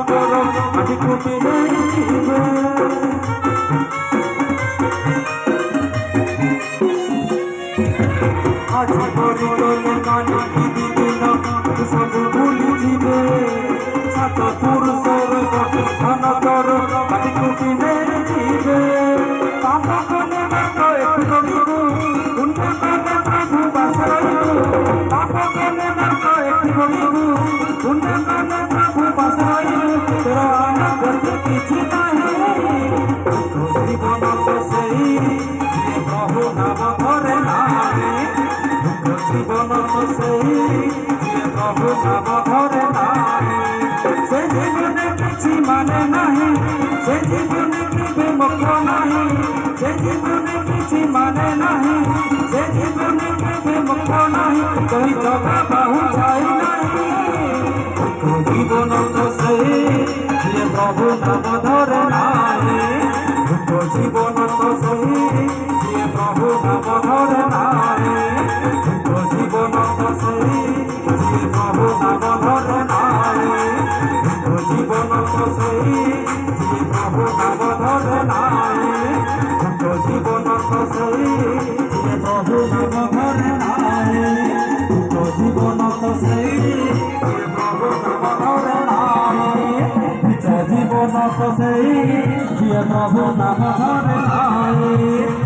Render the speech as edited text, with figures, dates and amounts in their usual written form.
তোর মাটি কুটি নেইবে আজ করি তোলে কানে দিদিন সব ভুলি দিবে সাত পুরুষের ধন তোর মাটি কুটি নেইবে পাপ কলে মাত্র একটু করিবু পুণ্য কলে প্রভু বাস রইবু পাপ কলে মাত্র একটু করিবু পুণ্য কলে প্রভু বাস রইবু তোর অনাগত কিছু নাহি জীবন তো সেই প্রভু নাম ধরে নাহি জীবন তো সেই প্রভু নাম ধরে নাহি সে জীবনে কিছু মানে নাহি সে জীবনে কেবে মুখ নাহি সে জীবনে কিছু মানে নাহি সে জীবনে কেবে মুখ নাহি কই জগা বাহু যাই নাহি জীবন তো সেই প্রভু নাম ধরে নাহি জীবন তো সেই প্রভু নাম ধরে নাহি জীবন তো সেই প্রভু নাম ধরে নাহি জীবন তো সেই প্রভু নাম ধরে নাহি জীবন তো সেই প্রভু নাম ধরে নাহি জীবন তো সেই প্রভু নাম ধরে নাহি জীবন তো সেই প্রভু নাম ধরে নাহি